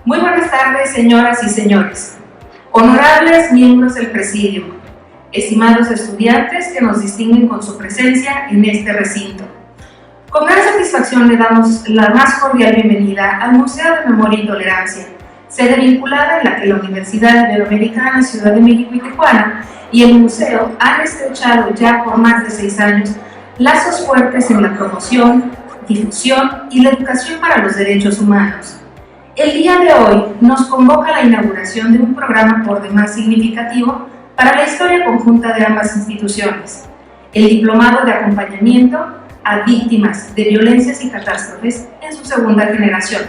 Muy buenas tardes, señoras y señores, honorables miembros del Presidium, estimados estudiantes que nos distinguen con su presencia en este recinto. Con gran satisfacción le damos la más cordial bienvenida al Museo de Memoria y Tolerancia, sede vinculada en la que la Universidad Iberoamericana, Ciudad de México y Tijuana y el museo han estrechado ya por más de 6 años lazos fuertes en la promoción, difusión y la educación para los derechos humanos. El día de hoy nos convoca la inauguración de un programa por demás significativo para la historia conjunta de ambas instituciones, el Diplomado de Acompañamiento a Víctimas de Violencias y Catástrofes en su segunda generación.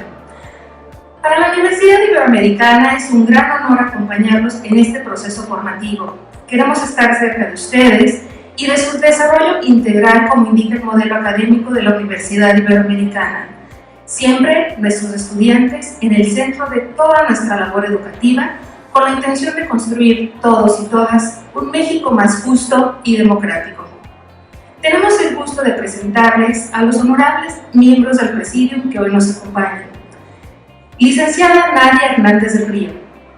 Para la Universidad Iberoamericana es un gran honor acompañarlos en este proceso formativo. Queremos estar cerca de ustedes y de su desarrollo integral como indica el modelo académico de la Universidad Iberoamericana. Siempre nuestros estudiantes en el centro de toda nuestra labor educativa, con la intención de construir todos y todas un México más justo y democrático. Tenemos el gusto de presentarles a los honorables miembros del Presidium que hoy nos acompañan. Licenciada Nadia Hernández del Río,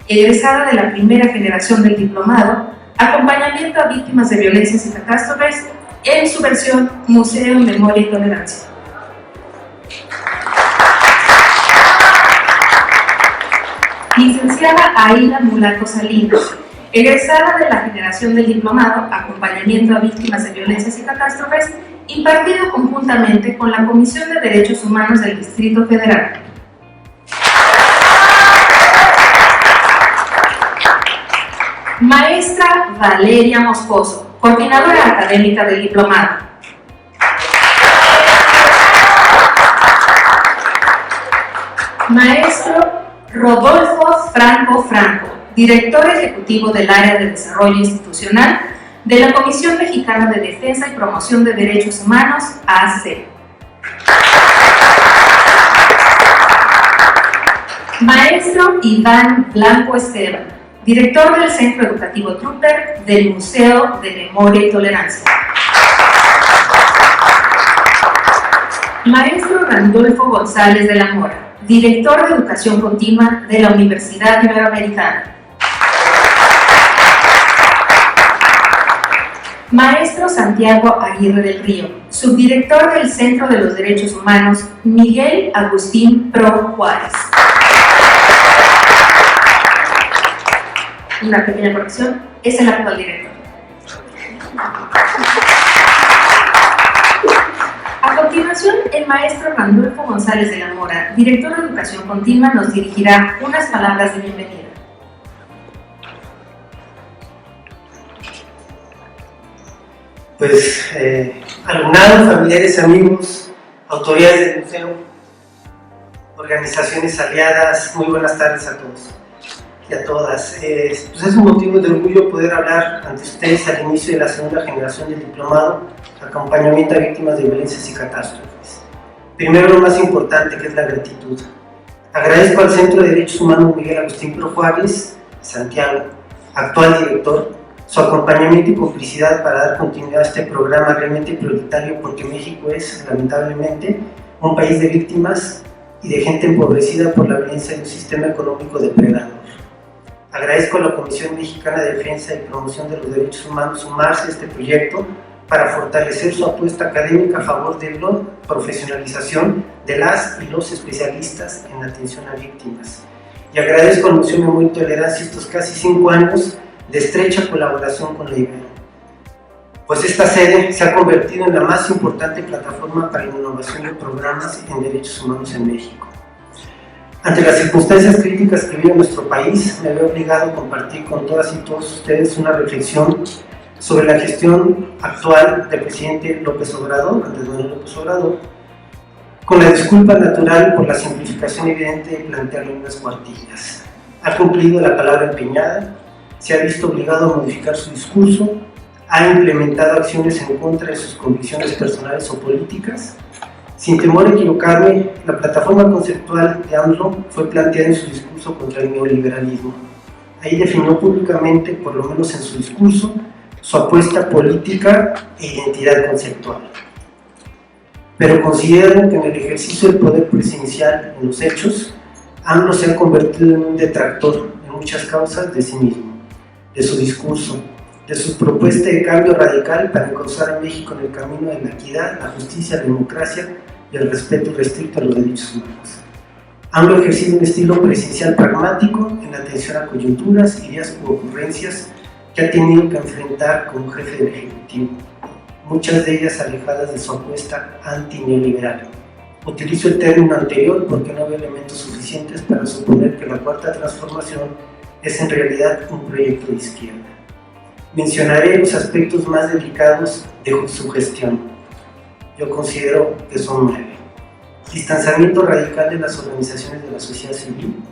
egresada de la primera generación del Diplomado, Acompañamiento a Víctimas de Violencias y Catástrofes, en su versión Museo de Memoria y Tolerancia. Licenciada Aida Mulato Salinas, egresada de la generación del Diplomado Acompañamiento a Víctimas de Violencias y Catástrofes, impartido conjuntamente con la Comisión de Derechos Humanos del Distrito Federal. Maestra Valeria Moscoso, coordinadora académica del Diplomado. Maestro Rodolfo Franco, director ejecutivo del Área de Desarrollo Institucional de la Comisión Mexicana de Defensa y Promoción de Derechos Humanos, AC. Maestro Iván Blanco Esteban, director del Centro Educativo Trooper del Museo de Memoria y Tolerancia. Maestro Randolfo González de la Mora, director de Educación Continua de la Universidad Iberoamericana. Maestro Santiago Aguirre del Río, subdirector del Centro de los Derechos Humanos Miguel Agustín Pro Juárez. Una pequeña corrección, es el actual director. A continuación, el maestro Randolfo González de la Mora, director de Educación Continua, nos dirigirá unas palabras de bienvenida. Pues, alumnado, familiares, amigos, autoridades del museo, organizaciones aliadas, muy buenas tardes a todos y a todas. Pues es un motivo de orgullo poder hablar ante ustedes al inicio de la segunda generación del Diplomado Acompañamiento a Víctimas de Violencias y Catástrofes. Primero, lo más importante, que es la gratitud. Agradezco al Centro de Derechos Humanos Miguel Agustín Pro Juárez, Santiago, actual director, su acompañamiento y complicidad para dar continuidad a este programa realmente prioritario, porque México es, lamentablemente, un país de víctimas y de gente empobrecida por la violencia de un sistema económico depredador. Agradezco a la Comisión Mexicana de Defensa y Promoción de los Derechos Humanos sumarse a este proyecto para fortalecer su apuesta académica a favor de la profesionalización de las y los especialistas en atención a víctimas. Y agradezco al Museo de Memoria y Tolerancia estos casi 5 años de estrecha colaboración con la Ibero, pues esta sede se ha convertido en la más importante plataforma para la innovación de programas en derechos humanos en México. Ante las circunstancias críticas que vive nuestro país, me veo obligado a compartir con todas y todos ustedes una reflexión sobre la gestión actual del presidente López Obrador, Andrés Manuel López Obrador, con la disculpa natural por la simplificación evidente de plantearle unas cuartillas. Ha cumplido la palabra empeñada, se ha visto obligado a modificar su discurso, ha implementado acciones en contra de sus convicciones personales o políticas. Sin temor a equivocarme, la plataforma conceptual de AMLO fue planteada en su discurso contra el neoliberalismo. Ahí definió públicamente, por lo menos en su discurso, su apuesta política e identidad conceptual. Pero considero que en el ejercicio del poder presidencial, en los hechos, AMLO se ha convertido en un detractor en muchas causas de sí mismo, de su discurso, de su propuesta de cambio radical para encauzar a México en el camino de la equidad, la justicia, la democracia y el respeto irrestricto a los derechos humanos. AMLO ha ejercido un estilo presidencial pragmático en la atención a coyunturas, ideas u ocurrencias que ha tenido que enfrentar como jefe del Ejecutivo, muchas de ellas alejadas de su apuesta antineoliberal. Utilizo el término anterior porque no veo elementos suficientes para suponer que la Cuarta Transformación es en realidad un proyecto de izquierda. Mencionaré los aspectos más delicados de su gestión. Yo considero que son 9. Distanciamiento radical de las organizaciones de la sociedad civil,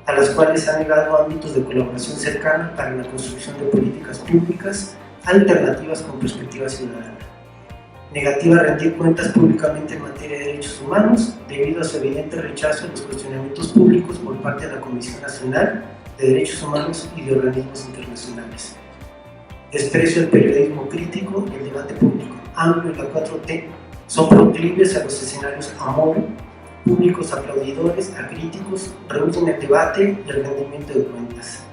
a las cuales ha negado ámbitos de colaboración cercana para la construcción de políticas públicas alternativas con perspectiva ciudadana. Negativa a rendir cuentas públicamente en materia de derechos humanos, debido a su evidente rechazo a los cuestionamientos públicos por parte de la Comisión Nacional de Derechos Humanos y de organismos internacionales. Desprecio al periodismo crítico y el debate público. AMLO y la 4T son proclives a los escenarios amor, públicos aplaudidores, acríticos, rehuyen el debate y el rendimiento de cuentas.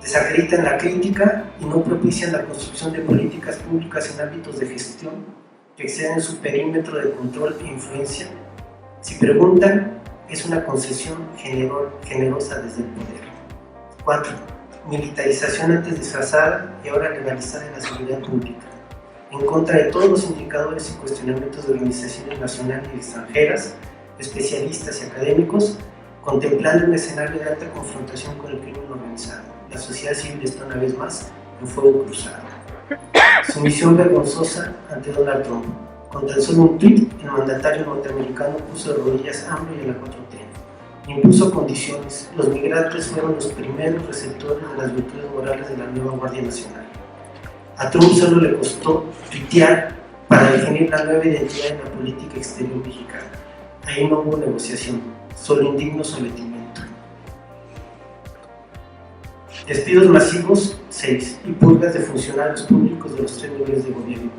Desacreditan la crítica y no propician la construcción de políticas públicas en ámbitos de gestión que exceden su perímetro de control e influencia. Si preguntan, es una concesión generosa desde el poder. 4. Militarización antes disfrazada y ahora legalizada en la seguridad pública, en contra de todos los indicadores y cuestionamientos de organizaciones nacionales y extranjeras, especialistas y académicos, contemplando un escenario de alta confrontación con el crimen organizado. La sociedad civil está una vez más en fuego cruzado. Sumisión vergonzosa ante Donald Trump. Con tan solo un tuit, el mandatario norteamericano puso de rodillas a AMLO y a la 4T. Impuso condiciones. Los migrantes fueron los primeros receptores de las virtudes morales de la nueva Guardia Nacional. A Trump solo le costó tuitear para definir la nueva identidad en la política exterior mexicana. Ahí no hubo negociación, solo indigno sometimiento. Despidos masivos, 6, y purgas de funcionarios públicos de los 3 niveles de gobierno,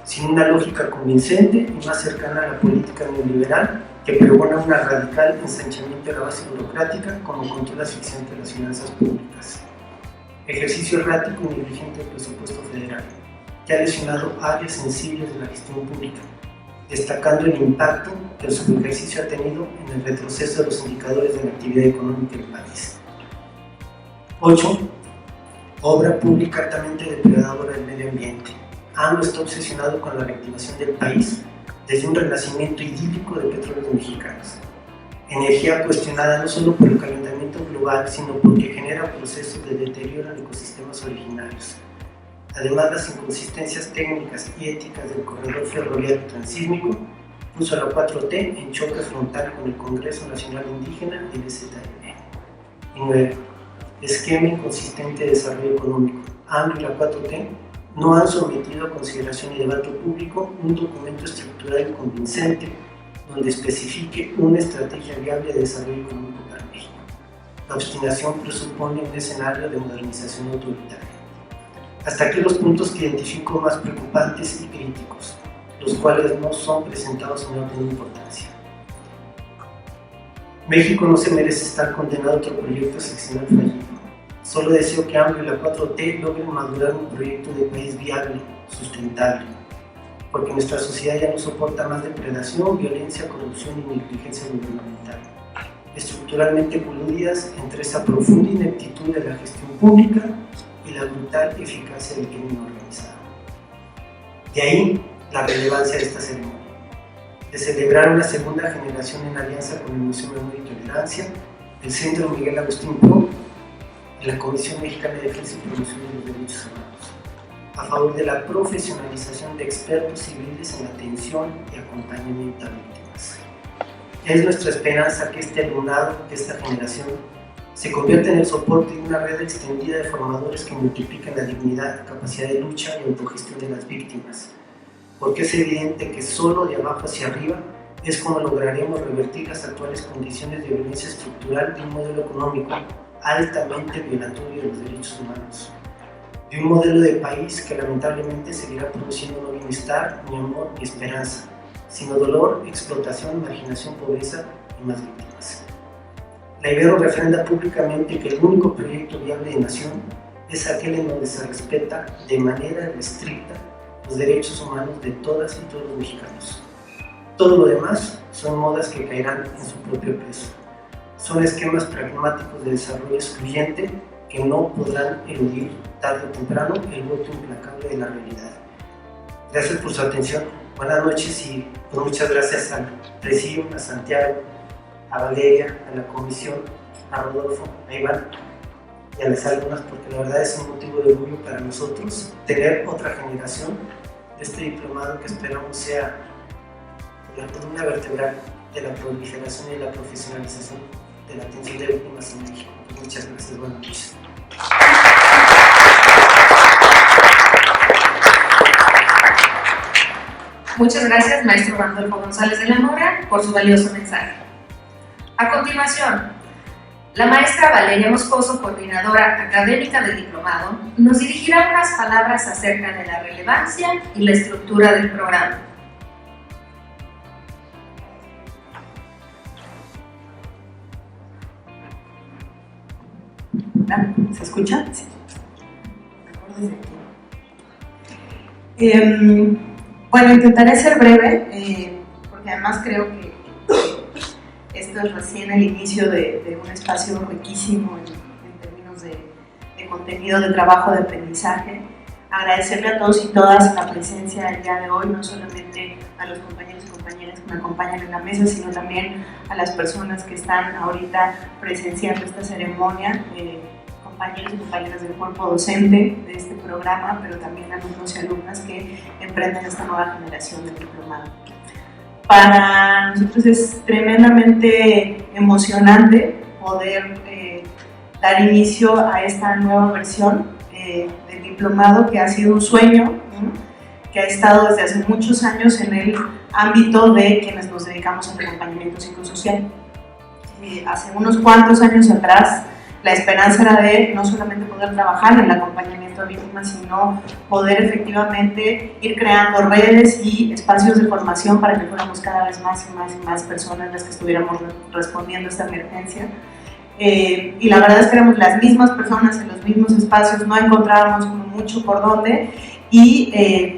sin una lógica convincente y más cercana a la política neoliberal que pregona un radical ensanchamiento de la base burocrática como control asfixiante de las finanzas públicas. Ejercicio errático y negligente del presupuesto federal, que ha lesionado áreas sensibles de la gestión pública, destacando el impacto que el subejercicio ha tenido en el retroceso de los indicadores de la actividad económica del país. 8. Obra pública altamente depredadora del medio ambiente. AMLO está obsesionado con la reactivación del país desde un renacimiento idílico de petróleos mexicanos. Energía cuestionada no solo por el calentamiento global, sino porque genera procesos de deterioro en ecosistemas originarios. Además, las inconsistencias técnicas y éticas del corredor ferroviario transísmico puso a la 4T en choque frontal con el Congreso Nacional Indígena y el ZLN. Y 9. Esquema inconsistente de desarrollo económico. AMLO y la 4T no han sometido a consideración y debate público un documento estructural y convincente donde especifique una estrategia viable de desarrollo económico para México. La obstinación presupone un escenario de modernización autoritaria. Hasta aquí los puntos que identifico más preocupantes y críticos, los cuales no son presentados en orden de importancia. México no se merece estar condenado a otro proyecto seccional fallido. Solo deseo que AMLO y la 4T logren madurar un proyecto de país viable, sustentable, porque nuestra sociedad ya no soporta más depredación, violencia, corrupción y negligencia gubernamental, estructuralmente coludidas entre esa profunda ineptitud de la gestión pública y la brutal eficacia del crimen organizado. De ahí la relevancia de esta ceremonia, de celebrar una segunda generación en alianza con el Museo de Memoria y Tolerancia, el Centro Miguel Agustín Pro y la Comisión Mexicana de Defensa y Promoción de los Derechos Humanos, a favor de la profesionalización de expertos civiles en atención y acompañamiento a víctimas. Es nuestra esperanza que este alumnado de esta generación se convierta en el soporte de una red extendida de formadores que multipliquen la dignidad, capacidad de lucha y autogestión de las víctimas, porque es evidente que solo de abajo hacia arriba es como lograremos revertir las actuales condiciones de violencia estructural de un modelo económico altamente violatorio de los derechos humanos, de un modelo de país que lamentablemente seguirá produciendo no bienestar, ni amor, ni esperanza, sino dolor, explotación, marginación, pobreza y más víctimas. La Ibero refrenda públicamente que el único proyecto viable de nación es aquel en donde se respeta de manera estricta los derechos humanos de todas y todos los mexicanos. Todo lo demás son modas que caerán en su propio peso. Son esquemas pragmáticos de desarrollo excluyente que no podrán eludir tarde o temprano el voto implacable de la realidad. Gracias por su atención. Buenas noches y pues, muchas gracias al Presidium, a Santiago, a Valeria, a la Comisión, a Rodolfo, a Iván y a las alumnas, porque la verdad es un motivo de orgullo para nosotros tener otra generación de este diplomado que esperamos sea la columna vertebral de la proliferación y la profesionalización de la atención de víctimas en México. Pues muchas gracias, buenas noches. Muchas gracias, maestro Randolfo González de la Mora, por su valioso mensaje. A continuación, la maestra Valeria Moscoso, coordinadora académica del diplomado, nos dirigirá unas palabras acerca de la relevancia y la estructura del programa. ¿Se escucha? Sí. Bueno, intentaré ser breve, porque además creo que esto es recién el inicio de un espacio riquísimo en términos de contenido, de trabajo, de aprendizaje. Agradecerle a todos y todas la presencia el día de hoy, no solamente a los compañeros y compañeras que me acompañan en la mesa, sino también a las personas que están ahorita presenciando esta ceremonia, compañeros y compañeras del cuerpo docente de este programa, pero también alumnos y alumnas que emprenden esta nueva generación de diplomado. Para nosotros es tremendamente emocionante poder dar inicio a esta nueva versión del diplomado, que ha sido un sueño, ¿no?, que ha estado desde hace muchos años en el ámbito de quienes nos dedicamos al acompañamiento psicosocial. Hace unos cuantos años atrás, la esperanza era de no solamente poder trabajar en el acompañamiento a víctimas, sino poder efectivamente ir creando redes y espacios de formación para que fuéramos cada vez más y más y más personas las que estuviéramos respondiendo a esta emergencia. Y la verdad es que éramos las mismas personas en los mismos espacios, no encontrábamos como mucho por dónde, y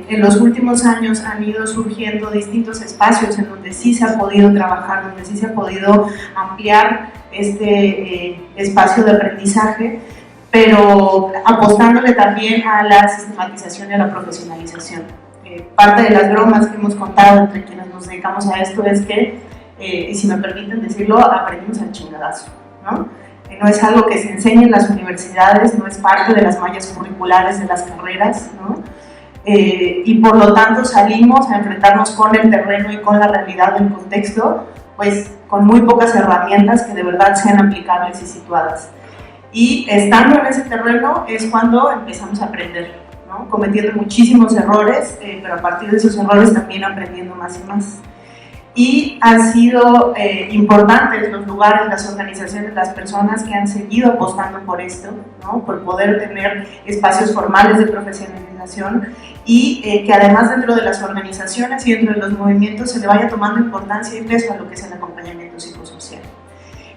en los últimos años han ido surgiendo distintos espacios en donde sí se ha podido trabajar, donde sí se ha podido ampliar este espacio de aprendizaje, pero apostándole también a la sistematización y a la profesionalización. Parte de las bromas que hemos contado entre quienes nos dedicamos a esto es que, y si me permiten decirlo, aprendimos al chingadazo, ¿no? No es algo que se enseñe en las universidades, no es parte de las mallas curriculares de las carreras, ¿no? Y por lo tanto salimos a enfrentarnos con el terreno y con la realidad del contexto, pues con muy pocas herramientas que de verdad sean aplicables y situadas. Y estando en ese terreno es cuando empezamos a aprender, ¿no? Cometiendo muchísimos errores, pero a partir de esos errores también aprendiendo más y más. Y han sido importantes los lugares, las organizaciones, las personas que han seguido apostando por esto, ¿no? Por poder tener espacios formales de profesionalización y que además dentro de las organizaciones y dentro de los movimientos se le vaya tomando importancia y peso a lo que es el acompañamiento psicosocial.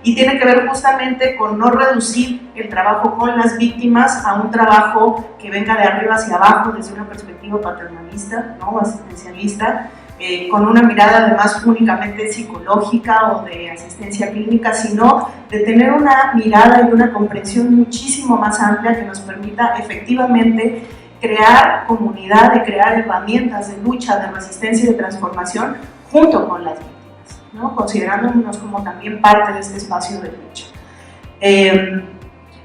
Y tiene que ver justamente con no reducir el trabajo con las víctimas a un trabajo que venga de arriba hacia abajo desde una perspectiva paternalista, ¿no?, asistencialista, con una mirada además únicamente psicológica o de asistencia clínica, sino de tener una mirada y una comprensión muchísimo más amplia que nos permita efectivamente crear comunidad, de crear herramientas de lucha, de resistencia y de transformación junto con las víctimas, ¿no?, considerándonos como también parte de este espacio de lucha.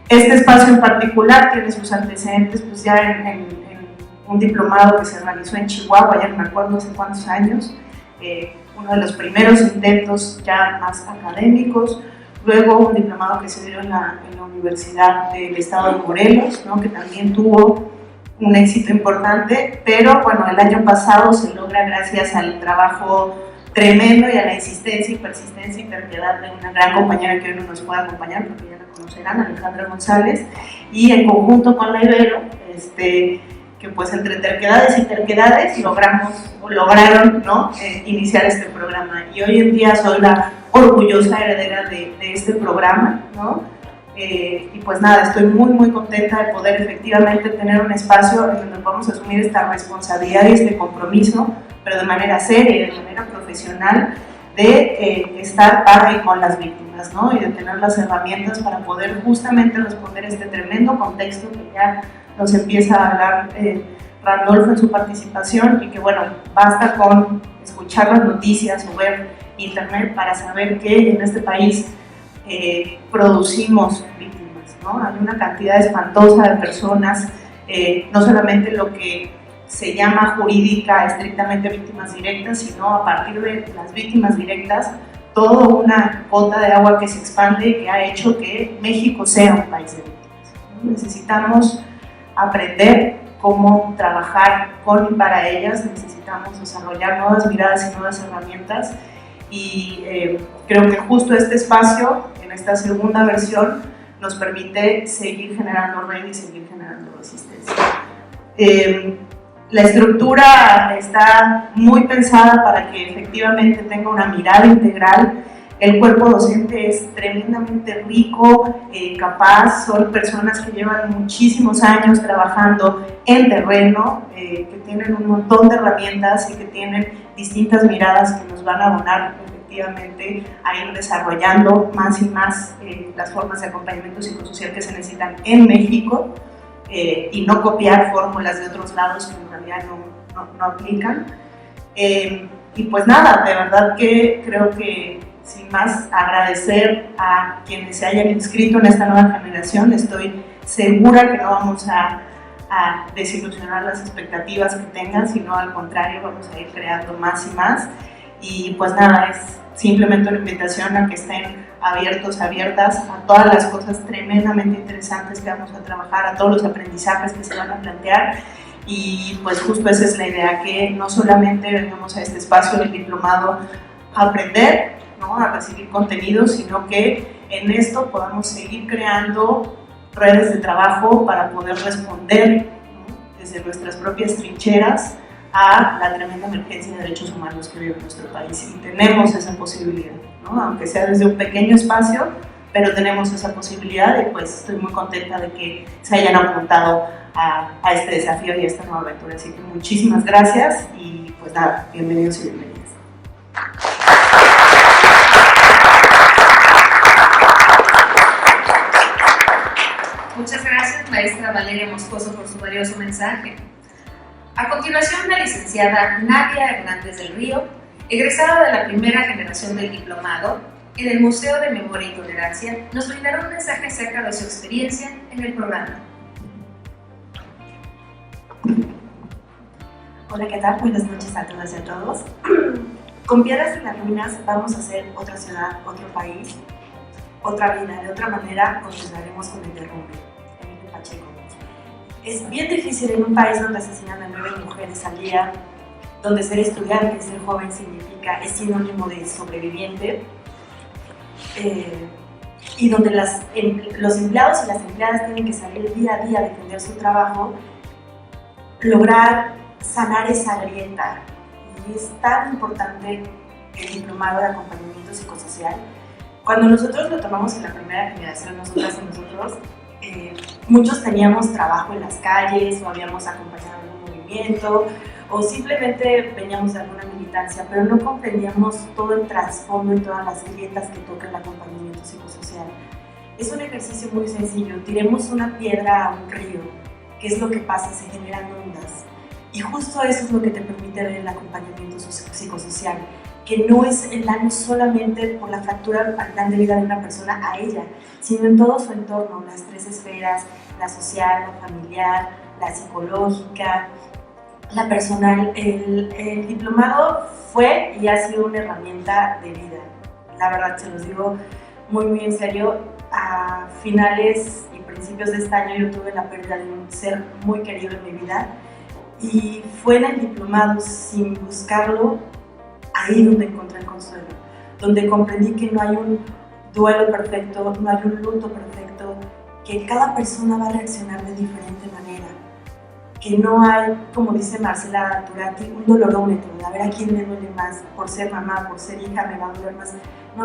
Este espacio en particular tiene sus antecedentes pues ya en un diplomado que se realizó en Chihuahua, ya no me acuerdo hace cuántos años, uno de los primeros intentos ya más académicos, luego un diplomado que se dio en la Universidad del Estado de Morelos, ¿no?, que también tuvo un éxito importante, pero bueno, el año pasado se logra gracias al trabajo tremendo y a la insistencia y persistencia y terquedad de una gran compañera que hoy no nos puede acompañar, porque ya la conocerán, Alejandra González, y en conjunto con la Ibero, pues entre terquedades y terquedades lograron, ¿no? Iniciar este programa. Y hoy en día soy la orgullosa heredera de este programa, ¿no? Y pues nada, estoy muy contenta de poder efectivamente tener un espacio en donde podamos asumir esta responsabilidad y este compromiso, pero de manera seria, de manera profesional, de estar para y con las víctimas, ¿no? Y de tener las herramientas para poder justamente responder a este tremendo contexto que ya nos empieza a hablar Randolfo en su participación, y que bueno, basta con escuchar las noticias o ver internet para saber que en este país producimos víctimas, ¿no? Hay una cantidad espantosa de personas, no solamente lo que se llama jurídica estrictamente víctimas directas, sino a partir de las víctimas directas, toda una gota de agua que se expande y que ha hecho que México sea un país de víctimas, ¿no? Necesitamos aprender cómo trabajar con y para ellas, necesitamos desarrollar nuevas miradas y nuevas herramientas, y creo que justo este espacio, en esta segunda versión, nos permite seguir generando red y seguir generando resistencia. La estructura está muy pensada para que efectivamente tenga una mirada integral. El cuerpo docente es tremendamente rico, capaz, son personas que llevan muchísimos años trabajando en terreno, que tienen un montón de herramientas y que tienen distintas miradas que nos van a abonar efectivamente a ir desarrollando más y más las formas de acompañamiento psicosocial que se necesitan en México, y no copiar fórmulas de otros lados que en realidad no aplican. Y pues nada, de verdad que creo que sin más agradecer a quienes se hayan inscrito en esta nueva generación. Estoy segura que no vamos a desilusionar las expectativas que tengan, sino al contrario, vamos a ir creando más y más. Y pues nada, es simplemente una invitación a que estén abiertos, abiertas a todas las cosas tremendamente interesantes que vamos a trabajar, a todos los aprendizajes que se van a plantear. Y pues justo esa es la idea, que no solamente venimos a este espacio del diplomado a aprender, ¿no?, a recibir contenidos, sino que en esto podamos seguir creando redes de trabajo para poder responder, ¿no?, desde nuestras propias trincheras a la tremenda emergencia de derechos humanos que vive nuestro país. Y tenemos esa posibilidad, ¿no?, aunque sea desde un pequeño espacio, pero tenemos esa posibilidad, y pues estoy muy contenta de que se hayan apuntado a este desafío y a esta nueva aventura. Así que muchísimas gracias y pues nada, bienvenidos y bienvenidas. Muchas gracias, maestra Valeria Moscoso, por su valioso mensaje. A continuación, la licenciada Nadia Hernández del Río, egresada de la primera generación del diplomado en el Museo de Memoria y Tolerancia, nos brindará un mensaje acerca de su experiencia en el programa. Hola, ¿qué tal? Buenas noches a todas y a todos. Con Piedras en las Ruinas vamos a hacer otra ciudad, otro país, otra vida. De otra manera, continuaremos con el derrumbe. Emilio Pacheco. Es bien difícil en un país donde asesinan a 9 mujeres al día, donde ser estudiante, ser joven es sinónimo de sobreviviente, y donde los empleados y las empleadas tienen que salir día a día a defender su trabajo, lograr sanar esa grieta. Y es tan importante el diplomado de acompañamiento psicosocial. Cuando nosotros lo tomamos en la primera generación, nosotras y nosotros, muchos teníamos trabajo en las calles o habíamos acompañado algún movimiento o simplemente veníamos de alguna militancia, pero no comprendíamos todo el trasfondo y todas las grietas que toca el acompañamiento psicosocial. Es un ejercicio muy sencillo. Tiremos una piedra a un río. ¿Qué es lo que pasa? Se generan ondas. Y justo eso es lo que te permite ver el acompañamiento psicosocial, que no es el daño solamente por la fractura al plan de vida de una persona a ella, sino en todo su entorno, las 3 esferas, la social, la familiar, la psicológica, la personal. El diplomado fue y ha sido una herramienta de vida. La verdad, se los digo muy en serio. A finales y principios de este año yo tuve la pérdida de un ser muy querido en mi vida, y fue en el diplomado, sin buscarlo, ahí donde encontré el consuelo, donde comprendí que no hay un duelo perfecto, no hay un luto perfecto, que cada persona va a reaccionar de diferente manera. que no hay, como dice Marcela Turati, un dolorómetro, de a ver a quién le duele más, por ser mamá, por ser hija, me va a doler más. No.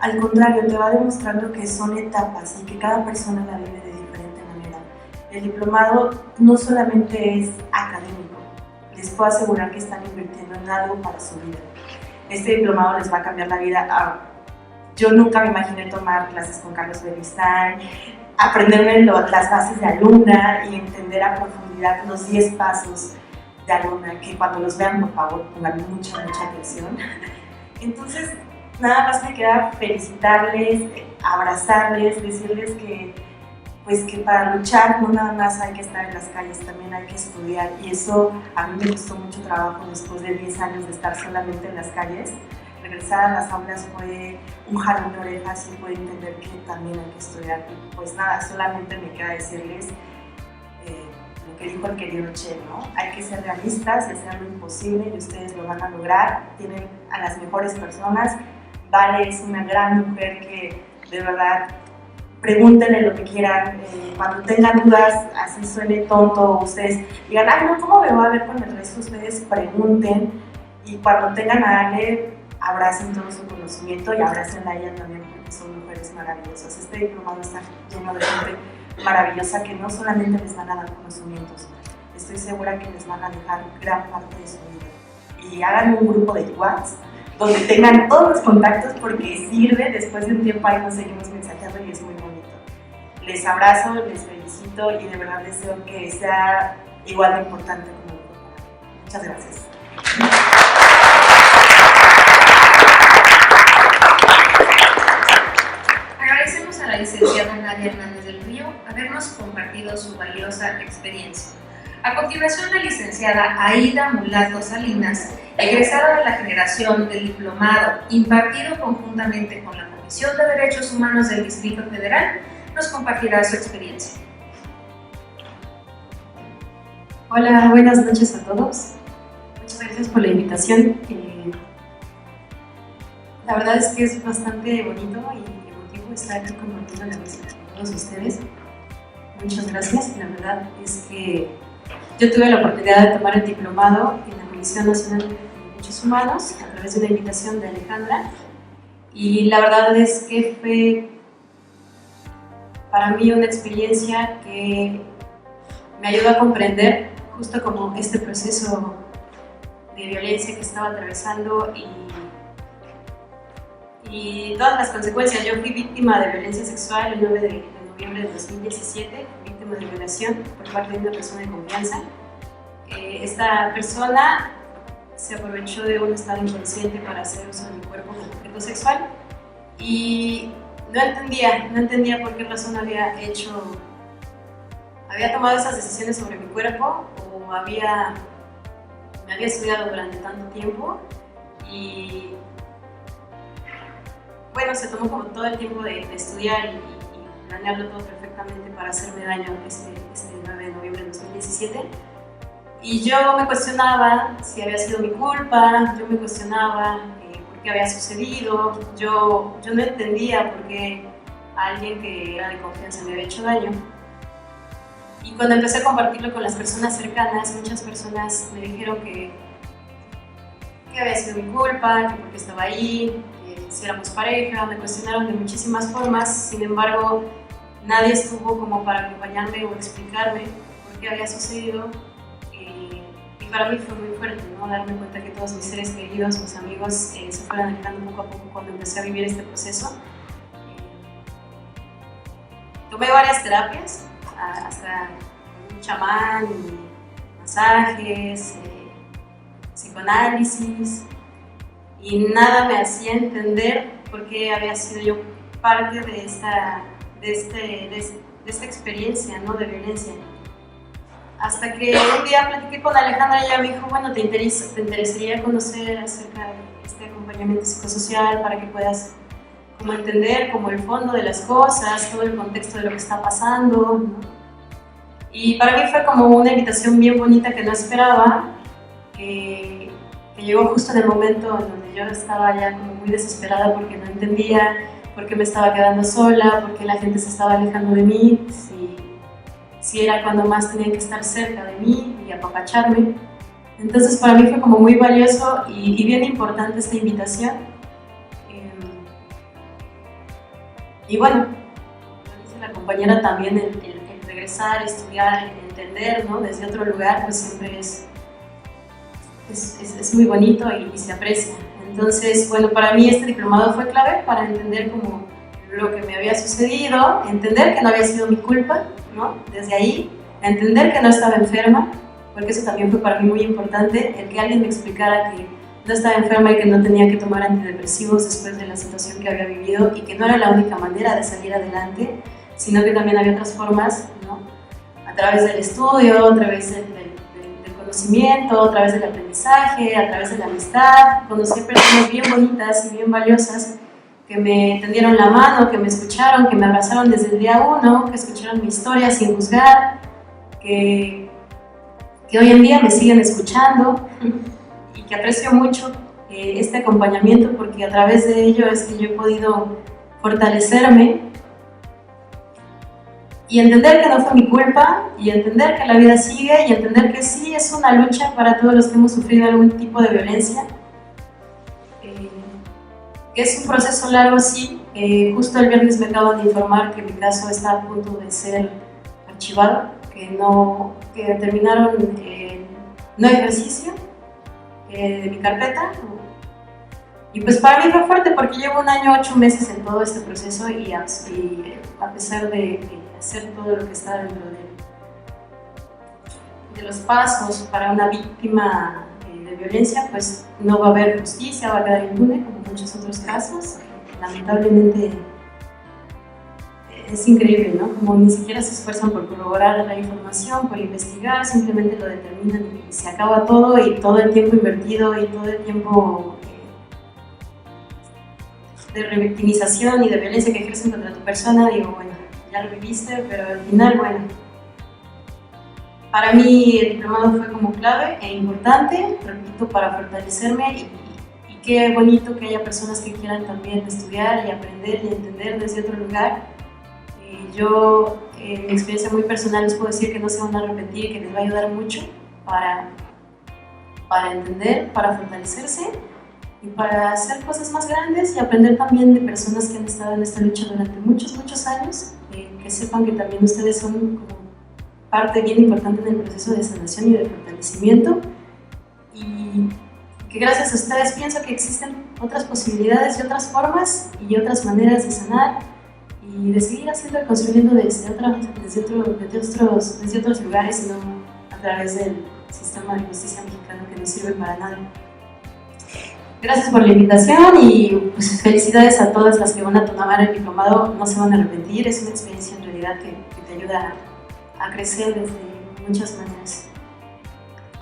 Al contrario, te va demostrando que son etapas y que cada persona la vive de diferente manera. El diplomado no solamente es académico, les puedo asegurar que están invirtiendo en algo para su vida. Este diplomado les va a cambiar la vida. Yo nunca me imaginé tomar clases con Carlos Beristain, aprenderme las bases de alumna y entender a profundidad los 10 pasos de alumna, que cuando los vean, por favor, pongan mucha atención. Entonces, nada más me queda felicitarles, abrazarles, decirles que para luchar no nada más hay que estar en las calles, también hay que estudiar, y eso a mí me costó mucho trabajo después de 10 años de estar solamente en las calles. Regresar a las aulas fue un jalón de orejas y fue entender que también hay que estudiar. Y pues nada, solamente me queda decirles lo que dijo el querido Che, ¿no? Hay que ser realistas y hacer lo imposible y ustedes lo van a lograr. Tienen a las mejores personas. Vale es una gran mujer que de verdad, pregúntenle lo que quieran. Cuando tengan dudas, así suene tonto, ustedes digan, ay no, ¿cómo me va a ver con el resto? Ustedes pregunten, y cuando tengan a Ale, abracen todo su conocimiento y abrácenla a ella también, porque son mujeres maravillosas. Este diplomado está lleno de gente maravillosa que no solamente les van a dar conocimientos, estoy segura que les van a dejar gran parte de su vida. Y hagan un grupo de WhatsApp donde tengan todos los contactos, porque sirve. Después de un tiempo ahí nos seguimos mensajeando y es muy bonito. Les abrazo, les felicito y de verdad deseo que sea igual de importante como yo. Muchas gracias. Agradecemos a la licenciada Nadia Hernández del Río habernos compartido su valiosa experiencia. A continuación, la licenciada Aida Mulato Salinas, egresada de la generación del diplomado impartido conjuntamente con la Comisión de Derechos Humanos del Distrito Federal, nos compartirá su experiencia. Hola, buenas noches a todos. Muchas gracias por la invitación. La verdad es que es bastante bonito y emotivo estar aquí compartiendo la mesa con todos ustedes. Muchas gracias. La verdad es que yo tuve la oportunidad de tomar el diplomado en la Comisión Nacional de Derechos Humanos a través de una invitación de Alejandra, y la verdad es que fue para mí una experiencia que me ayudó a comprender justo como este proceso de violencia que estaba atravesando y todas las consecuencias. Yo fui víctima de violencia sexual el 9 de noviembre de 2017, víctima de violación por parte de una persona de confianza. Esta persona se aprovechó de un estado inconsciente para hacer uso de mi cuerpo como objeto sexual, y no entendía por qué razón había tomado esas decisiones sobre mi cuerpo, o me había estudiado durante tanto tiempo, y bueno, se tomó como todo el tiempo de estudiar y planearlo todo perfectamente para hacerme daño este 9 de noviembre de 2017. Y yo me cuestionaba si había sido mi culpa, yo me cuestionaba por qué había sucedido, yo no entendía por qué alguien que era de confianza me había hecho daño. Y cuando empecé a compartirlo con las personas cercanas, muchas personas me dijeron que había sido mi culpa, que porque estaba ahí, que si éramos pareja, me cuestionaron de muchísimas formas. Sin embargo, nadie estuvo como para acompañarme o explicarme por qué había sucedido. Y para mí fue muy fuerte, ¿no? Darme cuenta que todos mis seres queridos, mis amigos, se fueron alejando poco a poco cuando empecé a vivir este proceso. Tomé varias terapias, hasta un chamán, y masajes, psicoanálisis, y nada me hacía entender por qué había sido yo parte de esta experiencia, ¿no?, de violencia. Hasta que un día platiqué con Alejandra y ella me dijo, bueno, ¿te interesaría conocer acerca de este acompañamiento psicosocial para que puedas como entender como el fondo de las cosas, todo el contexto de lo que está pasando, ¿no? Y para mí fue como una invitación bien bonita que no esperaba, que llegó justo en el momento en donde yo estaba ya como muy desesperada porque no entendía por qué me estaba quedando sola, por qué la gente se estaba alejando de mí, si si era cuando más tenían que estar cerca de mí y apapacharme. Entonces para mí fue como muy valioso y bien importante esta invitación. Y bueno, como dice la compañera también, el regresar, estudiar, el entender, ¿no? Desde otro lugar, pues siempre es muy bonito y se aprecia. Entonces, bueno, para mí este diplomado fue clave para entender como lo que me había sucedido, entender que no había sido mi culpa, ¿no? Desde ahí, entender que no estaba enferma, porque eso también fue para mí muy importante, el que alguien me explicara que no estaba enferma y que no tenía que tomar antidepresivos después de la situación que había vivido y que no era la única manera de salir adelante, sino que también había otras formas, ¿no? A través del estudio, a través del conocimiento, a través del aprendizaje, a través de la amistad. Conocí personas bien bonitas y bien valiosas que me tendieron la mano, que me escucharon, que me abrazaron desde el día uno, que escucharon mi historia sin juzgar, que hoy en día me siguen escuchando y que aprecio mucho este acompañamiento porque a través de ello es que yo he podido fortalecerme y entender que no fue mi culpa, y entender que la vida sigue, y entender que sí es una lucha para todos los que hemos sufrido algún tipo de violencia, que es un proceso largo, sí. Justo el viernes me acaban de informar que mi caso está a punto de ser archivado, que terminaron no ejercicio de mi carpeta. Y pues para mí fue fuerte porque llevo 1 año 8 meses en todo este proceso y a pesar de hacer todo lo que está dentro de los pasos para una víctima de violencia, pues no va a haber justicia, va a quedar impune como en muchos otros casos. Lamentablemente es increíble, ¿no? Como ni siquiera se esfuerzan por corroborar la información, por investigar, simplemente lo determinan y se acaba todo, y todo el tiempo invertido y todo el tiempo de revictimización y de violencia que ejercen contra tu persona. Digo, bueno, ya lo viviste, pero al final, bueno, para mí el diplomado fue como clave e importante, repito, para fortalecerme y qué bonito que haya personas que quieran también estudiar y aprender y entender desde otro lugar. Yo, en mi experiencia muy personal, les puedo decir que no se van a arrepentir y que les va a ayudar mucho para entender, para fortalecerse y para hacer cosas más grandes y aprender también de personas que han estado en esta lucha durante muchos, muchos años, que sepan que también ustedes son como parte bien importante en el proceso de sanación y de fortalecimiento, y que gracias a ustedes pienso que existen otras posibilidades y otras formas y otras maneras de sanar y de seguir haciendo y construyendo desde otros lugares y no a través del sistema de justicia mexicano que no sirve para nada. Gracias por la invitación y pues, felicidades a todas las que van a tomar el diplomado, no se van a arrepentir, es una experiencia en realidad que te ayuda a crecer desde muchas maneras.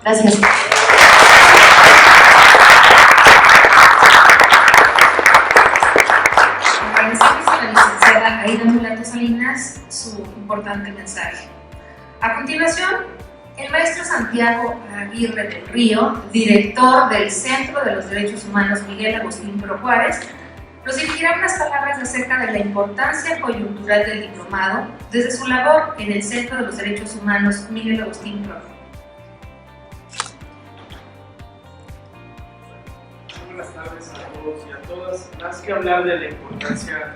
Gracias. Agradecemos a la licenciada Aida Mulato Salinas su importante mensaje. A continuación, el maestro Santiago Aguirre del Río, director del Centro de los Derechos Humanos Miguel Agustín Pro Juárez, nos dirigirá unas palabras acerca de la importancia coyuntural del diplomado desde su labor en el Centro de los Derechos Humanos Miguel Agustín Pro. Buenas tardes a todos y a todas. Más que hablar de la importancia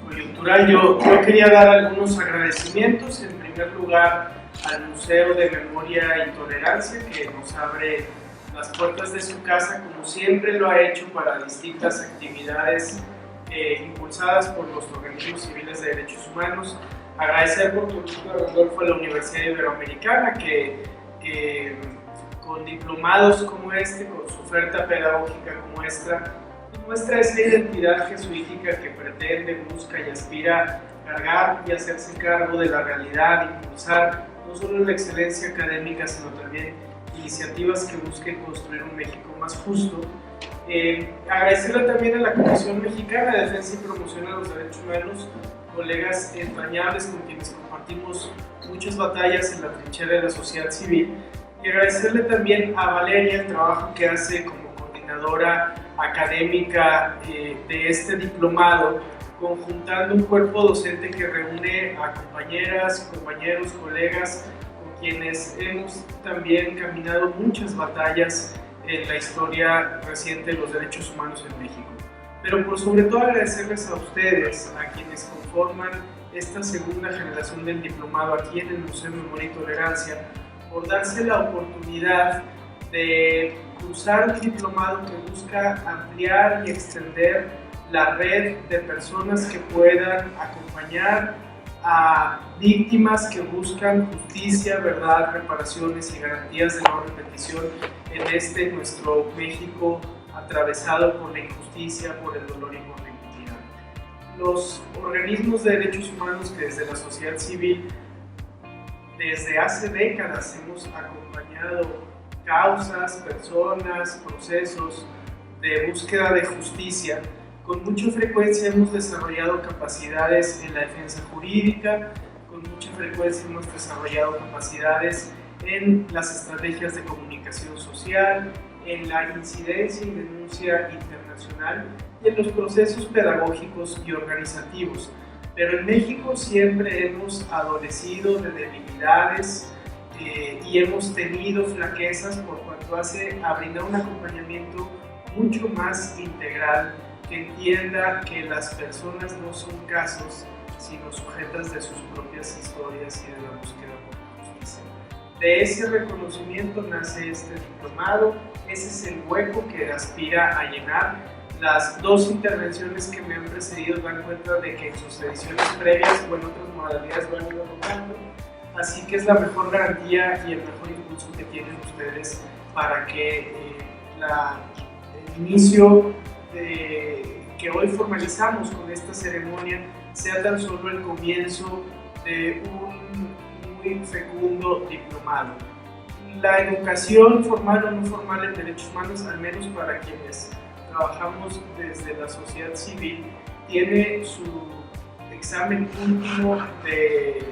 coyuntural, yo quería dar algunos agradecimientos. En primer lugar, al Museo de Memoria y Tolerancia, que nos abre las puertas de su casa, como siempre lo ha hecho para distintas actividades impulsadas por los organismos civiles de derechos humanos. Agradecer por turno a Rodolfo a la Universidad Iberoamericana, que con diplomados como este, con su oferta pedagógica como esta, muestra esa identidad jesuítica que pretende, busca y aspira a cargar y hacerse cargo de la realidad, impulsar no solo la excelencia académica, sino también iniciativas que busquen construir un México más justo. Agradecerle también a la Comisión Mexicana de Defensa y Promoción de los Derechos Humanos, colegas entrañables con quienes compartimos muchas batallas en la trinchera de la sociedad civil, y agradecerle también a Valeria el trabajo que hace como coordinadora académica de este diplomado, conjuntando un cuerpo docente que reúne a compañeras, compañeros, colegas, con quienes hemos también caminado muchas batallas en la historia reciente de los derechos humanos en México. Pero por sobre todo agradecerles a ustedes, a quienes conforman esta segunda generación del diplomado aquí en el Museo de Memoria y Tolerancia, por darse la oportunidad de cruzar un diplomado que busca ampliar y extender la red de personas que puedan acompañar a víctimas que buscan justicia, verdad, reparaciones y garantías de no repetición en nuestro México atravesado por la injusticia, por el dolor y por la impunidad. Los organismos de derechos humanos que desde la sociedad civil desde hace décadas hemos acompañado causas, personas, procesos de búsqueda de justicia, con mucha frecuencia hemos desarrollado capacidades en la defensa jurídica, con mucha frecuencia hemos desarrollado capacidades en las estrategias de comunicación social, en la incidencia y denuncia internacional y en los procesos pedagógicos y organizativos. Pero en México siempre hemos adolecido de debilidades y hemos tenido flaquezas por cuanto hace a brindar un acompañamiento mucho más integral que entienda que las personas no son casos, sino sujetas de sus propias historias y de la búsqueda por justicia. De ese reconocimiento nace este diplomado, ese es el hueco que aspira a llenar. Las dos intervenciones que me han precedido dan cuenta de que en sus ediciones previas o en otras modalidades lo han ido rotando, así que es la mejor garantía y el mejor impulso que tienen ustedes para que el inicio que hoy formalizamos con esta ceremonia sea tan solo el comienzo de un muy fecundo diplomado. La educación formal o no formal en derechos humanos, al menos para quienes trabajamos desde la sociedad civil, tiene su examen último de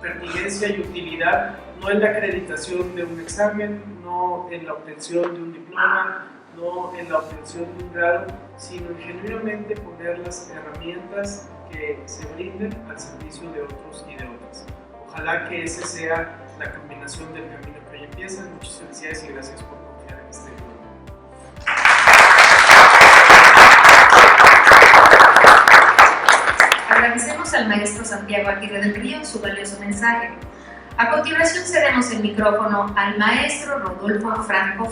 pertinencia y utilidad, no en la acreditación de un examen, no en la obtención de un diploma, no en la obtención de un grado, sino en genuinamente poner las herramientas que se brinden al servicio de otros y de otras. Ojalá que esa sea la combinación del camino que hoy empieza. Muchas felicidades y gracias por confiar en este grupo. Agradecemos al maestro Santiago Aguirre del Río su valioso mensaje. A continuación cedemos el micrófono al maestro Rodolfo Franco,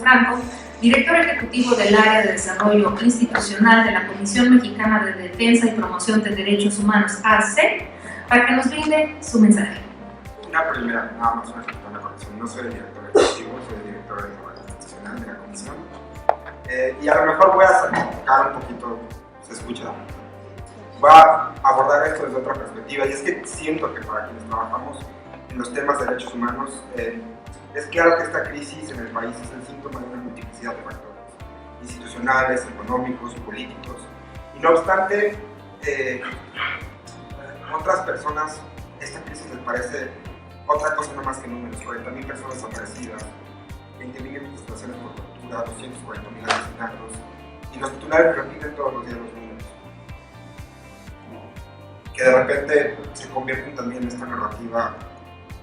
director ejecutivo del Área de Desarrollo Institucional de la Comisión Mexicana de Defensa y Promoción de Derechos Humanos, ARCE, para que nos brinde su mensaje. Una primera, nada más una corrección, no soy el director ejecutivo, soy el director de Desarrollo Institucional de la Comisión. Y a lo mejor voy a sacar un poquito, se escucha, voy a abordar esto desde otra perspectiva, y es que siento que para quienes trabajamos en los temas de derechos humanos, es claro que esta crisis en el país es el síntoma de una multiplicidad de factores institucionales, económicos, políticos, y no obstante, a otras personas esta crisis les parece otra cosa no más que números: 40.000 personas desaparecidas, 20.000 situaciones por tortura, 240.000 asesinatos, y los titulares repiten todos los días los números, que de repente se convierten también en esta narrativa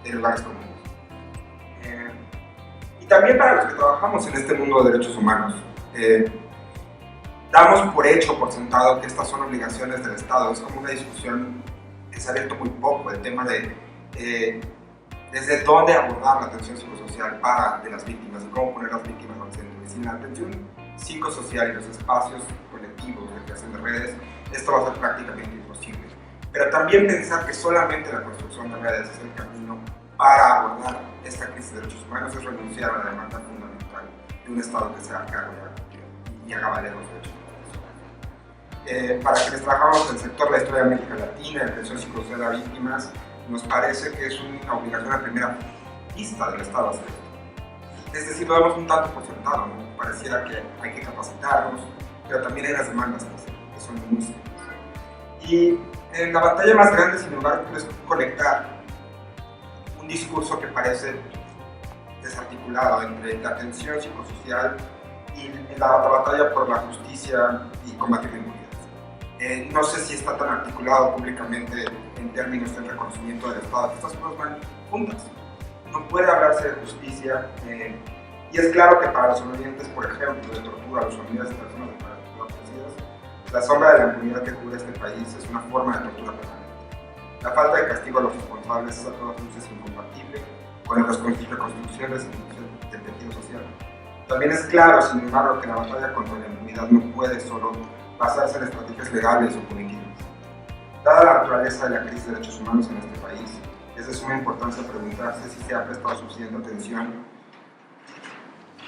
de lugares comunes. Y también para los que trabajamos en este mundo de derechos humanos, damos por hecho, por sentado, que estas son obligaciones del Estado. Es como una discusión que se ha abierto muy poco, el tema de desde dónde abordar la atención psicosocial de las víctimas y cómo poner a las víctimas al centro. Y sin la atención psicosocial y los espacios colectivos de creación de redes, esto va a ser prácticamente imposible. Pero también pensar que solamente la construcción de redes es el camino para abordar esta crisis de derechos humanos es renunciar a la demanda fundamental de un Estado que sea cargo y haga valer los derechos humanos. Para quienes trabajamos en el sector de la historia de América Latina, de atención psicosocial a víctimas, nos parece que es una obligación a primera vista del Estado hacer esto. Es decir, lo vemos un tanto por sentado, ¿no? Pareciera que hay que capacitarnos, pero también hay las demandas que son muy serias. Y en la batalla más grande, sin lugar, es conectar un discurso que parece desarticulado entre la atención psicosocial y la batalla por la justicia y combatir la impunidad. No sé si está tan articulado públicamente en términos del reconocimiento del Estado. Estas cosas van juntas. No puede hablarse de justicia. Y es claro que para los sobrevivientes, por ejemplo, de tortura, los familiares de personas desaparecidas, la sombra de la impunidad que cubre este país es una forma de tortura permanente. La falta de castigo a los responsables es a todas luces incompatible con la reconstrucción del tejido social. También es claro, sin embargo, que la batalla contra la impunidad no puede solo basarse en estrategias legales o punitivas. Dada la naturaleza de la crisis de derechos humanos en este país, es de suma importancia preguntarse si se ha prestado suficiente atención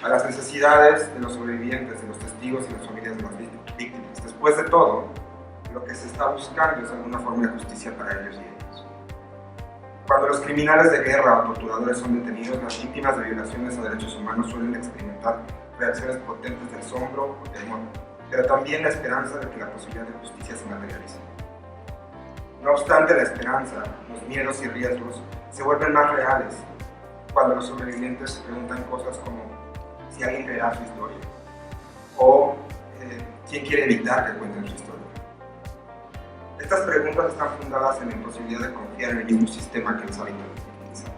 a las necesidades de los sobrevivientes, de los testigos y las familias de las víctimas. Después de todo, lo que se está buscando es alguna forma de justicia para ellos y ellas. Cuando los criminales de guerra o torturadores son detenidos, las víctimas de violaciones a derechos humanos suelen experimentar reacciones potentes de asombro o temor, pero también la esperanza de que la posibilidad de justicia se materialice. No obstante, la esperanza, los miedos y riesgos se vuelven más reales cuando los sobrevivientes se preguntan cosas como si alguien creerá su historia o quién quiere evitar que cuenten su historia. Estas preguntas están fundadas en la imposibilidad de confiar en el mismo sistema que les ha victimizado.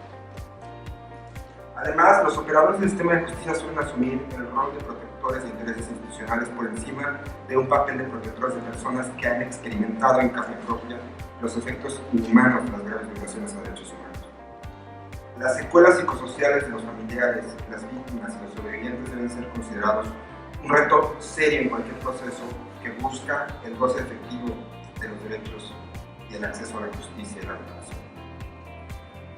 Además, los operadores del sistema de justicia suelen asumir el rol de protectores de intereses institucionales por encima de un papel de protectores de personas que han experimentado en carne propia los efectos inhumanos de las graves violaciones a derechos humanos. Las secuelas psicosociales de los familiares, las víctimas y los sobrevivientes deben ser considerados un reto serio en cualquier proceso que busca el goce efectivo de los derechos y el acceso a la justicia y la reparación.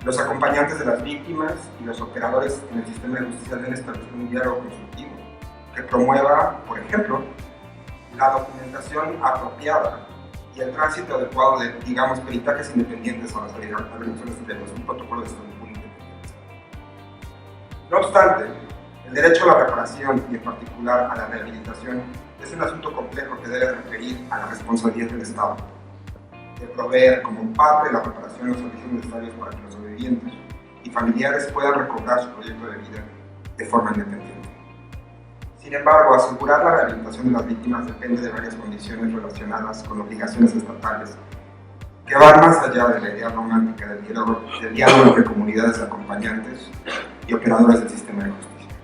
Los acompañantes de las víctimas y los operadores en el sistema de justicia deben establecer un diálogo constructivo que promueva, por ejemplo, la documentación apropiada y el tránsito adecuado de, digamos, peritajes independientes a las organizaciones de un protocolo de salud independiente. No obstante, el derecho a la reparación y en particular a la rehabilitación es un asunto complejo que debe referir a la responsabilidad del Estado de proveer como parte de la reparación los servicios necesarios para que los sobrevivientes y familiares puedan recobrar su proyecto de vida de forma independiente. Sin embargo, asegurar la rehabilitación de las víctimas depende de varias condiciones relacionadas con obligaciones estatales que van más allá de la idea romántica del diálogo entre comunidades acompañantes y operadores del sistema de justicia.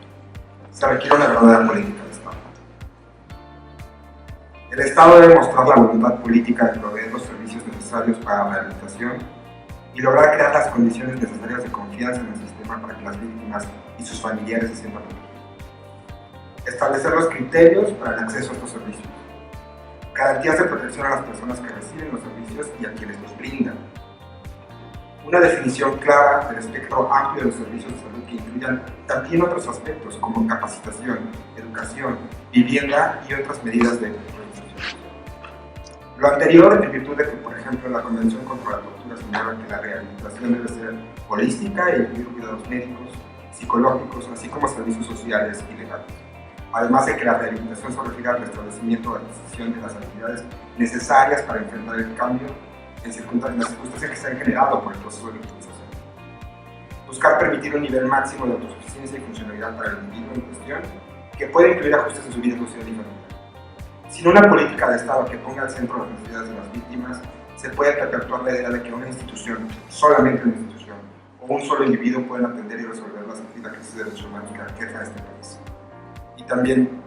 Se requiere una verdadera política de Estado. El Estado debe mostrar la voluntad política de proveer los servicios necesarios para la rehabilitación y lograr crear las condiciones necesarias de confianza en el sistema para que las víctimas y sus familiares se sientan protegidos. Establecer los criterios para el acceso a estos servicios. Garantías de protección a las personas que reciben los servicios y a quienes los brindan. Una definición clara del espectro amplio de los servicios de salud que incluyan también otros aspectos como capacitación, educación, vivienda y otras medidas de organización. Lo anterior en virtud de que, por ejemplo, la Convención contra la Tortura señala que la rehabilitación debe ser holística e incluir cuidados médicos, psicológicos, así como servicios sociales y legales. Además de que la rehabilitación se refiere al restablecimiento o adquisición de las habilidades necesarias para enfrentar el cambio en las circunstancias que se han generado por el proceso de victimización. Buscar permitir un nivel máximo de autosuficiencia y funcionalidad para el individuo en cuestión, que puede incluir ajustes en su vida social y familiar. Sin una política de Estado que ponga al centro las necesidades de las víctimas, se puede perpetuar la idea de que una institución, solamente una institución, o un solo individuo pueden atender y resolver la crisis de derechos humanos que aqueja a este país. Y también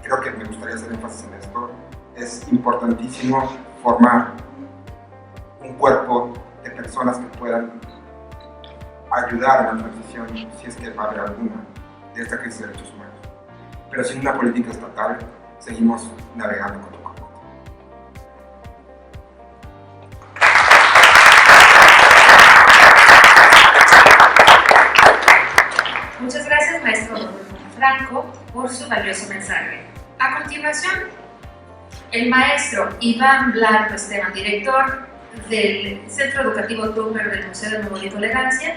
creo que me gustaría hacer énfasis en esto, es importantísimo formar un cuerpo de personas que puedan ayudar en la transición, si es que va a haber alguna, de esta crisis de derechos humanos. Pero sin una política estatal, seguimos navegando con poco. Muchas gracias, maestro Franco, por su valioso mensaje. A continuación, el maestro Iván Blanco Esteban, director del Centro Educativo Tupper del Museo de Memoria y Tolerancia,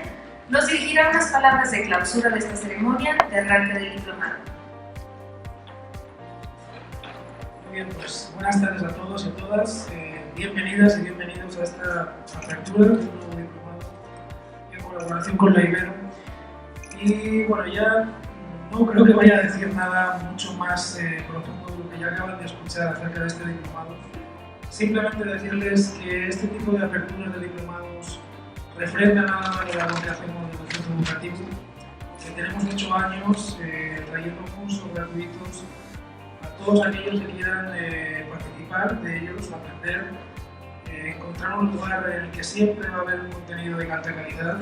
nos dirigirá unas palabras de clausura de esta ceremonia de arranque del diplomado. Muy bien, pues buenas tardes a todos y a todas. Bienvenidas y bienvenidos a esta apertura de un nuevo diplomado en colaboración con la Ibero. Y bueno, ya no creo que vaya a decir nada mucho más profundo de lo que que ya acaban de escuchar acerca de este diplomado. Simplemente decirles que este tipo de aperturas de diplomados refrendan nada más lo que hacemos en el centro educativo, que tenemos 8 años trayendo cursos gratuitos a todos aquellos que quieran participar de ellos, aprender, encontrar un lugar en el que siempre va a haber un contenido de alta calidad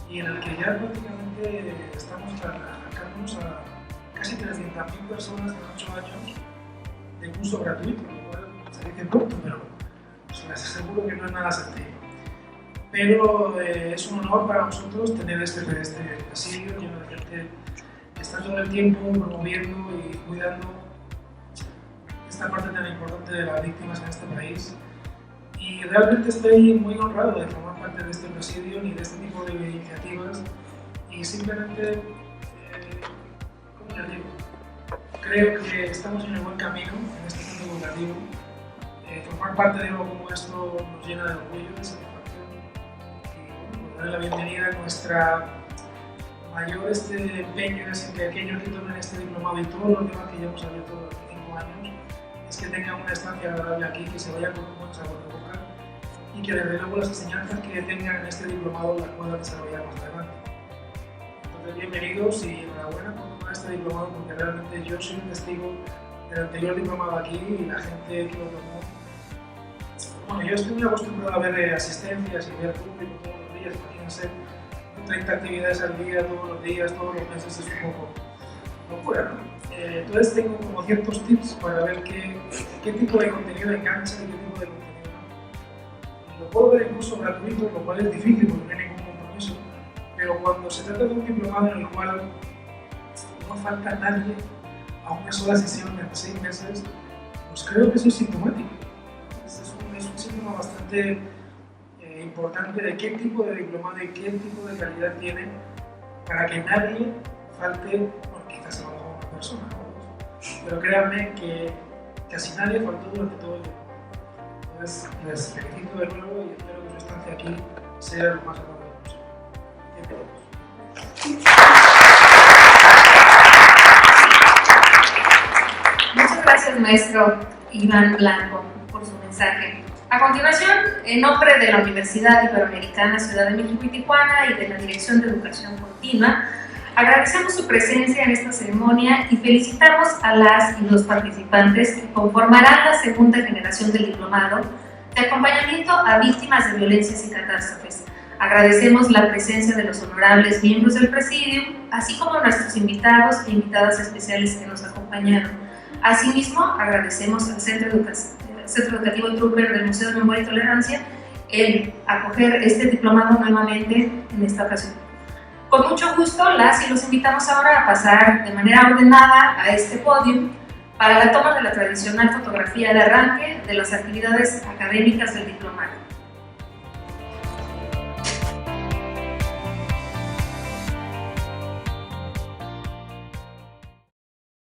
y en el que ya prácticamente estamos acercándonos a casi 300.000 personas en 8 años de curso gratuito, lo cual se dice pronto, pero les aseguro que no es nada sencillo. Pero es un honor para nosotros tener este presidio lleno de gente que está todo el tiempo promoviendo y cuidando esta parte tan importante de las víctimas en este país. Y realmente estoy muy honrado de formar parte de este presidio y de este tipo de iniciativas. Y simplemente, ¿cómo les digo? Creo que estamos en el buen camino en este centro educativo. Formar parte de algo como esto nos llena de orgullo, de satisfacción. Y bueno, darle la bienvenida a nuestra mayor empeño es en que aquellos que tomen este diplomado y todos los demás que ya hemos abierto durante 5 años, es que tengan una estancia agradable aquí, que se vayan con un buen sabor de boca y que desde luego las enseñanzas que tengan en este diplomado las puedan desarrollar más adelante. Entonces, bienvenidos y enhorabuena por tomar este diplomado, porque realmente yo soy un testigo del anterior diplomado aquí y la gente que lo tomó. Bueno, yo estoy muy acostumbrado a ver asistencias y ver público todos los días, imagínense 30 actividades al día, todos los días, todos los meses, es un poco locura, ¿no? Entonces tengo como ciertos tips para ver qué tipo de contenido engancha y qué tipo de contenido no. Lo puedo ver en cursos gratuitos, lo cual es difícil porque no hay ningún compromiso, pero cuando se trata de un diplomado en el cual no falta nadie a una sola sesión en 6 meses, pues creo que eso es sintomático. Es un síntoma bastante importante de qué tipo de diplomado y qué tipo de calidad tiene para que nadie falte, bueno, quizás a lo mejor una persona, ¿no? Pero créanme que casi nadie faltó durante todo el tiempo. Entonces les felicito de nuevo y espero que su estancia aquí sea lo más agradable posible. Muchas gracias, maestro Iván Blanco, por su mensaje. A continuación, en nombre de la Universidad Iberoamericana Ciudad de México y Tijuana y de la Dirección de Educación Continua, agradecemos su presencia en esta ceremonia y felicitamos a las y los participantes que conformarán la segunda generación del diplomado de acompañamiento a víctimas de violencias y catástrofes. Agradecemos la presencia de los honorables miembros del Presidium, así como nuestros invitados e invitadas especiales que nos acompañaron. Asimismo, agradecemos al Centro Educativo Trooper del Museo de Memoria y Tolerancia el acoger este diplomado nuevamente en esta ocasión. Con mucho gusto, las y los invitamos ahora a pasar de manera ordenada a este podio para la toma de la tradicional fotografía de arranque de las actividades académicas del diplomado.